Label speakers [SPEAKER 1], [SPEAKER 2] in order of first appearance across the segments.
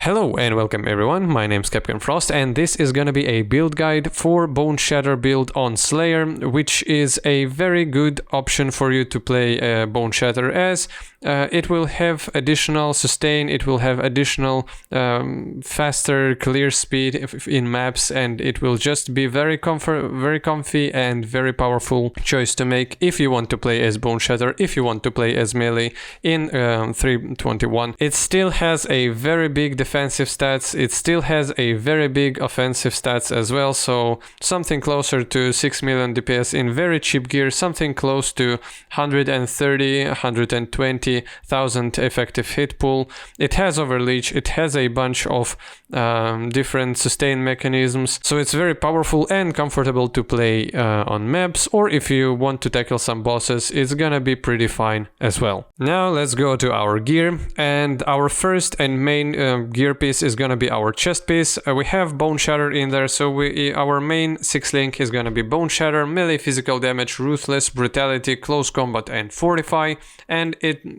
[SPEAKER 1] Hello and welcome everyone, my name's Captain Frost and this is gonna be a build guide for Boneshatter build on Slayer, which is a very good option for you to play Boneshatter as. It will have additional sustain, it will have additional faster clear speed in maps, and it will just be very comfy and very powerful choice to make if you want to play as Boneshatter, if you want to play as melee in 3.21. It still has a very big defensive stats, it still has a very big offensive stats as well, so something closer to 6 million DPS in very cheap gear, something close to 120,000 effective hit pool. It has overleech, it has a bunch of different sustain mechanisms, so it's very powerful and comfortable to play on maps, or if you want to tackle some bosses, it's gonna be pretty fine as well. Now let's go to our gear, and our first and main gear piece is gonna be our chest piece. We have Boneshatter in there, so our main 6 link is gonna be Boneshatter, melee physical damage, ruthless, brutality, close combat and fortify, and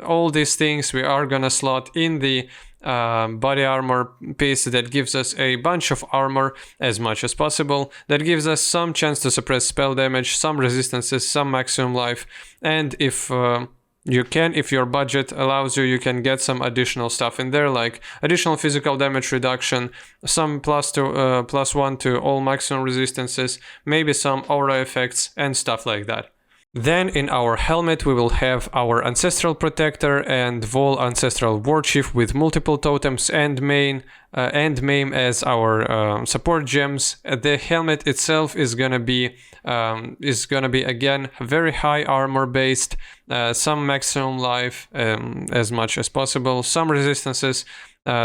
[SPEAKER 1] all these things we are gonna slot in the body armor piece that gives us a bunch of armor as much as possible, that gives us some chance to suppress spell damage, some resistances, some maximum life, and if your budget allows you, you can get some additional stuff in there, like additional physical damage reduction, some +1 to all maximum resistances, maybe some aura effects and stuff like that. Then in our helmet we will have our Ancestral Protector and Vol Ancestral Warchief with multiple totems and maim as our support gems. The helmet itself is gonna be again very high armor based, some maximum life as much as possible, some resistances,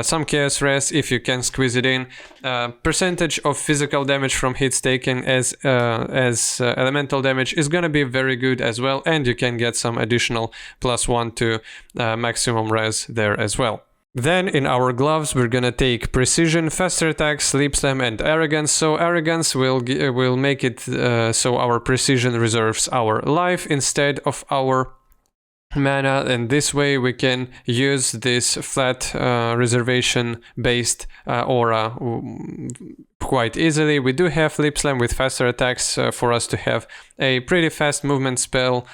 [SPEAKER 1] some chaos res if you can squeeze it in, percentage of physical damage from hits taken as elemental damage is gonna be very good as well, and you can get some additional +1 to maximum res there as well. Then in our gloves we're gonna take precision, faster attack, sleep slam and arrogance. So arrogance will make it so our precision reserves our life instead of our mana, and this way we can use this flat reservation based aura quite easily. We do have Lip Slam with faster attacks for us to have a pretty fast movement skill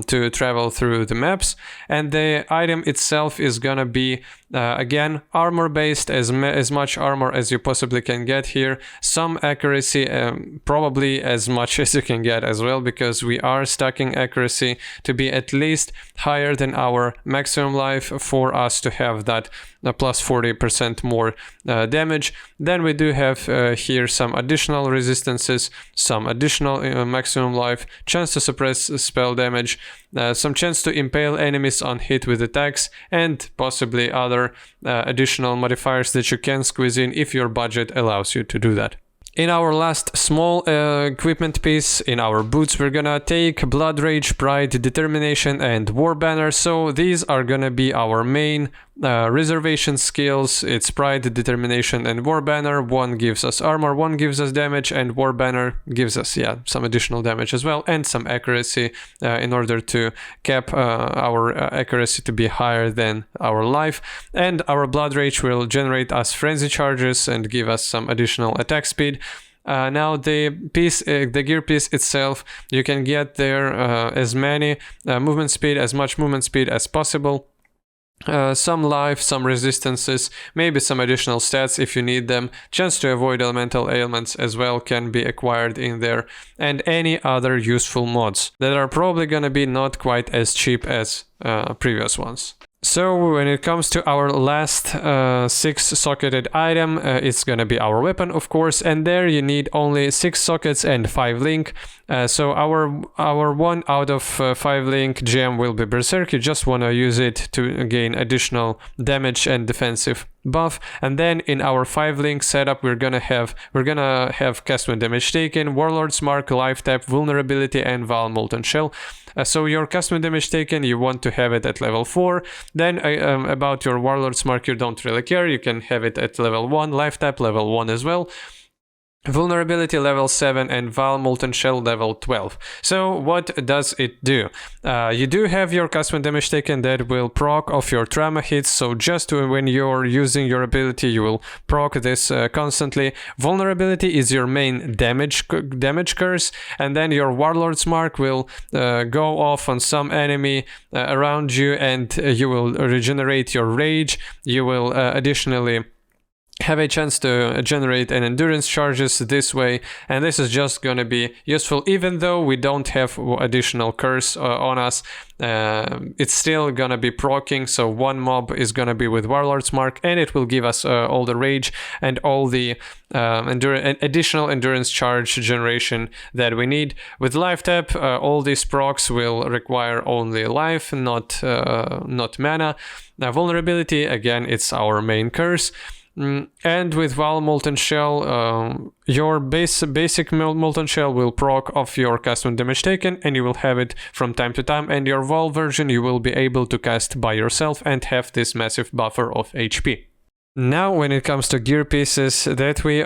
[SPEAKER 1] to travel through the maps, and the item itself is gonna be again armor based, as much armor as you possibly can get here, some accuracy, probably as much as you can get as well, because we are stacking accuracy to be at least higher than our maximum life for us to have that plus 40% more damage. Then we do have here some additional resistances, some additional maximum life, chance to suppress spell damage, some chance to impale enemies on hit with attacks, and possibly other additional modifiers that you can squeeze in if your budget allows you to do that. In our last small equipment piece, in our boots, we're gonna take Blood Rage, Pride, Determination and War Banner. So these are gonna be our main reservation skills. It's Pride, Determination and War Banner. One gives us armor, one gives us damage, and War Banner gives us some additional damage as well, and some accuracy in order to cap our accuracy to be higher than our life. And our Blood Rage will generate us frenzy charges and give us some additional attack speed. Now the gear piece itself, you can get there as much movement speed as possible. Some life, some resistances, maybe some additional stats if you need them. Chance to avoid elemental ailments as well can be acquired in there, and any other useful mods that are probably gonna be not quite as cheap as previous ones. So when it comes to our last 6-socketed item, it's gonna be our weapon, of course, and there you need only 6 sockets and 5 link. So our 1 out of 5 link gem will be Berserk. You just wanna use it to gain additional damage and defensive buff. And then in our 5 link setup, we're gonna have cast when damage taken, Warlord's Mark, Life Tap, Vulnerability, and Val Molten Shell. So your cast when damage taken, you want to have it at level 4. Then about your Warlord's Mark, you don't really care. You can have it at level 1, Life Tap level 1 as well. Vulnerability level 7 and Val Molten Shell level 12. So what does it do? You do have your custom damage taken that will proc off your trauma hits, so just when you're using your ability you will proc this constantly. Vulnerability is your main damage curse, and then your Warlord's Mark will go off on some enemy around you, and you will regenerate your rage. You will additionally have a chance to generate an endurance charges this way, and this is just going to be useful even though we don't have additional curse on us. It's still gonna be proccing, so one mob is gonna be with Warlord's Mark, and it will give us all the rage and all the additional endurance charge generation that we need. With life tap, all these procs will require only life, not mana. Now vulnerability, again, it's our main curse. And with Val Molten Shell, your basic Molten Shell will proc off your custom damage taken, and you will have it from time to time, and your Val version you will be able to cast by yourself and have this massive buffer of HP. Now when it comes to gear pieces that we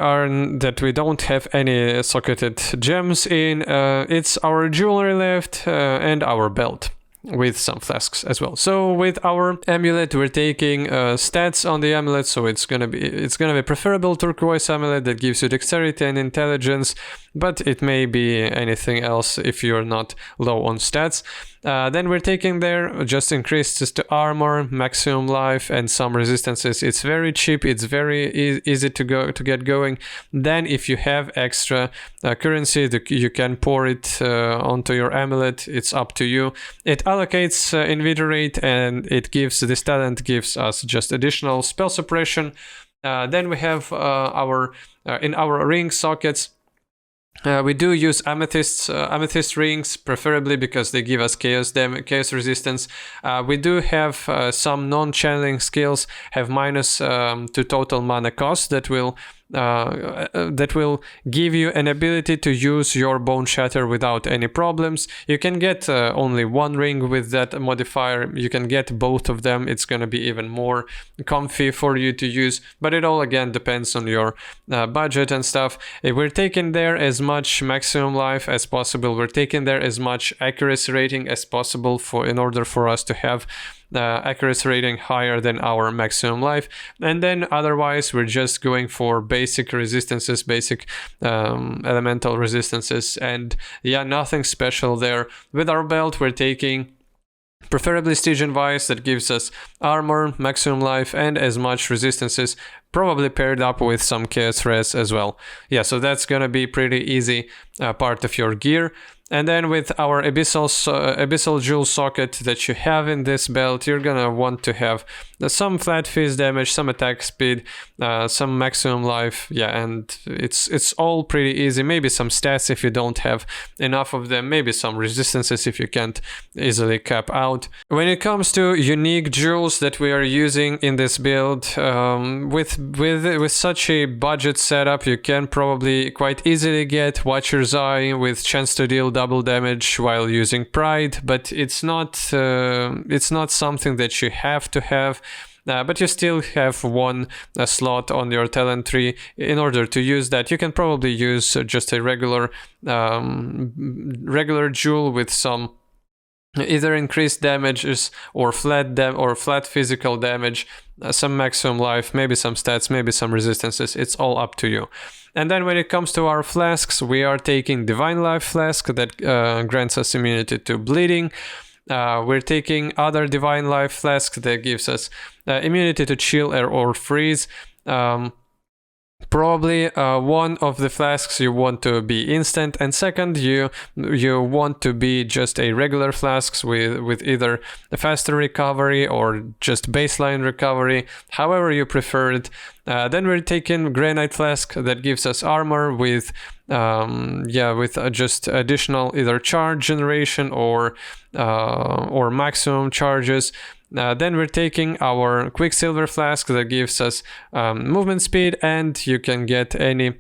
[SPEAKER 1] don't have any socketed gems in, it's our jewelry left and our belt, with some flasks as well. So with our amulet, we're taking stats on the amulet, so it's gonna be preferable turquoise amulet that gives you dexterity and intelligence, but it may be anything else if you're not low on stats. Then we're taking there just increases to armor, maximum life, and some resistances. It's very cheap, it's very easy to get going. Then if you have extra currency, you can pour it onto your amulet. It's up to you. It allocates invitorate, and this talent gives us just additional spell suppression. Then we have in our ring sockets, we do use amethyst rings, preferably because they give us chaos resistance. We do have some non-channeling skills have minus to total mana cost that will give you an ability to use your Boneshatter without any problems. You can get only one ring with that modifier. You can get both of them. It's going to be even more comfy for you to use, but it all again depends on your budget and stuff. We're taking there as much maximum life as possible. We're taking there as much accuracy rating as possible in order for us to have accuracy rating higher than our maximum life. And then otherwise we're just going for basic resistances, basic elemental resistances, and yeah, nothing special there. With our belt we're taking preferably Stygian Vice that gives us armor, maximum life, and as much resistances, probably paired up with some chaos res as well. Yeah, so that's gonna be pretty easy part of your gear. And then with our abyssal jewel socket that you have in this belt, you're gonna want to have some flat fist damage, some attack speed, some maximum life, yeah, and it's all pretty easy. Maybe some stats if you don't have enough of them, maybe some resistances if you can't easily cap out. When it comes to unique jewels that we are using in this build, with such a budget setup, you can probably quite easily get Watcher's Eye with chance to deal double damage while using Pride, but it's not something that you have to have. But you still have one slot on your talent tree. In order to use that, you can probably use just a regular jewel with some either increased damages or flat physical damage, some maximum life, maybe some stats, maybe some resistances. It's all up to you. And then when it comes to our flasks, we are taking Divine Life Flask that grants us immunity to bleeding. We're taking other Divine Life Flask that gives us immunity to chill or freeze. Probably one of the flasks you want to be instant, and second you want to be just a regular flasks with either a faster recovery or just baseline recovery, however you prefer it. Then we're taking Granite Flask that gives us armor with just additional either charge generation or maximum charges. Then we're taking our Quicksilver Flask that gives us movement speed, and you can get any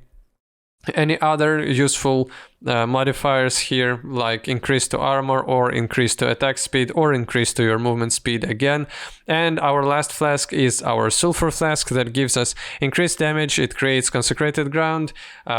[SPEAKER 1] any other useful modifiers here, like increase to armor or increase to attack speed or increase to your movement speed again. And our last flask is our sulfur flask that gives us increased damage. It creates consecrated ground,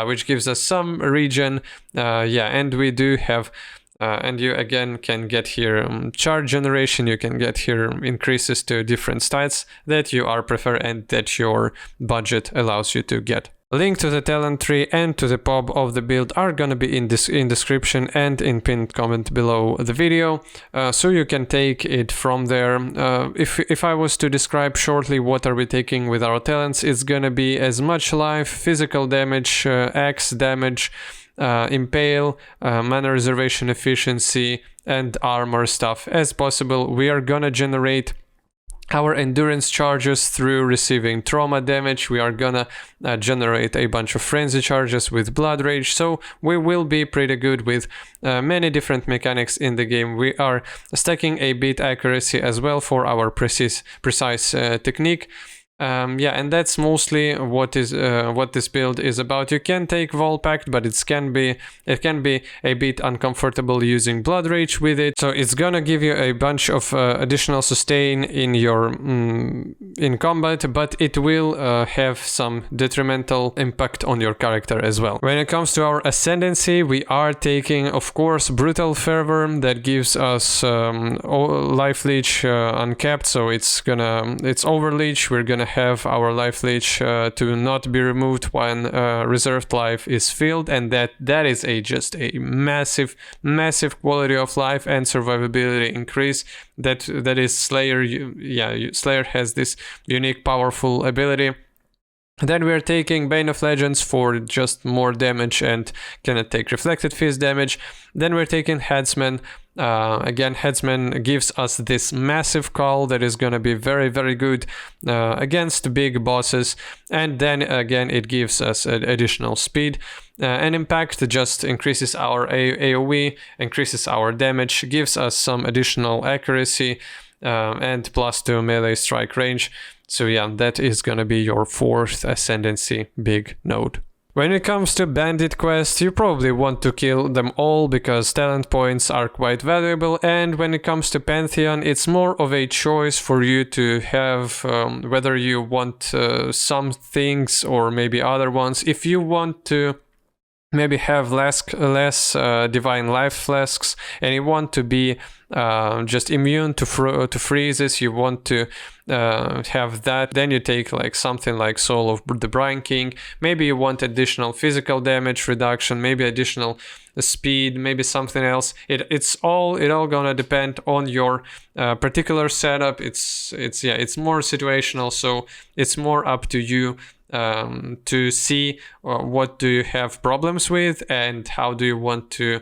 [SPEAKER 1] which gives us some regen. And we do have and you again can get here charge generation. You can get here increases to different stats that you are prefer and that your budget allows you to get. Link to the talent tree and to the pub of the build are gonna be in description and in pinned comment below the video, so you can take it from there. If I was to describe shortly what are we taking with our talents, it's gonna be as much life, physical damage, axe damage, impale, mana reservation efficiency, and armor stuff as possible. We are gonna generate our endurance charges through receiving trauma damage. We are gonna generate a bunch of frenzy charges with blood rage, so we will be pretty good with many different mechanics in the game. We are stacking a bit accuracy as well for our precise technique. And that's mostly what this build is about. You can take Vol Pact, but it can be a bit uncomfortable using Blood Rage with it. So it's gonna give you a bunch of additional sustain in your in combat, but it will have some detrimental impact on your character as well. When it comes to our ascendancy, we are taking, of course, Brutal Fervor that gives us life leech uncapped. So it's overleech. We're gonna have our life leech to not be removed when reserved life is filled, and that is just a massive quality of life and survivability increase. That is Slayer. Slayer has this unique powerful ability. Then we're taking Bane of Legends for just more damage and cannot take Reflected Fist damage. Then we're taking Headsman. Again, Headsman gives us this massive call that is gonna be very good against big bosses. And then again, it gives us additional speed. And Impact just increases our AoE, increases our damage, gives us some additional accuracy, and +2 melee strike range. So yeah, that is gonna be your 4th Ascendancy big node. When it comes to bandit quests, you probably want to kill them all because talent points are quite valuable, and when it comes to Pantheon, it's more of a choice for you to have whether you want some things or maybe other ones. If you want to maybe have less divine life flasks and you want to be just immune to freezes, you want to have that, then you take like something like Soul of the Brine King. Maybe you want additional physical damage reduction, maybe additional speed, maybe something else. It's all gonna depend on your particular setup. It's more situational, so it's more up to you to see what do you have problems with and how do you want to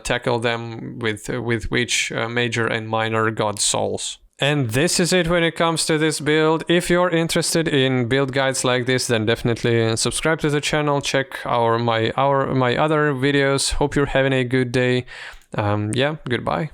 [SPEAKER 1] tackle them with which major and minor god souls. And this is it when it comes to this build. If you're interested in build guides like this, then definitely subscribe to the channel, check my other videos. Hope you're having a good day. Goodbye.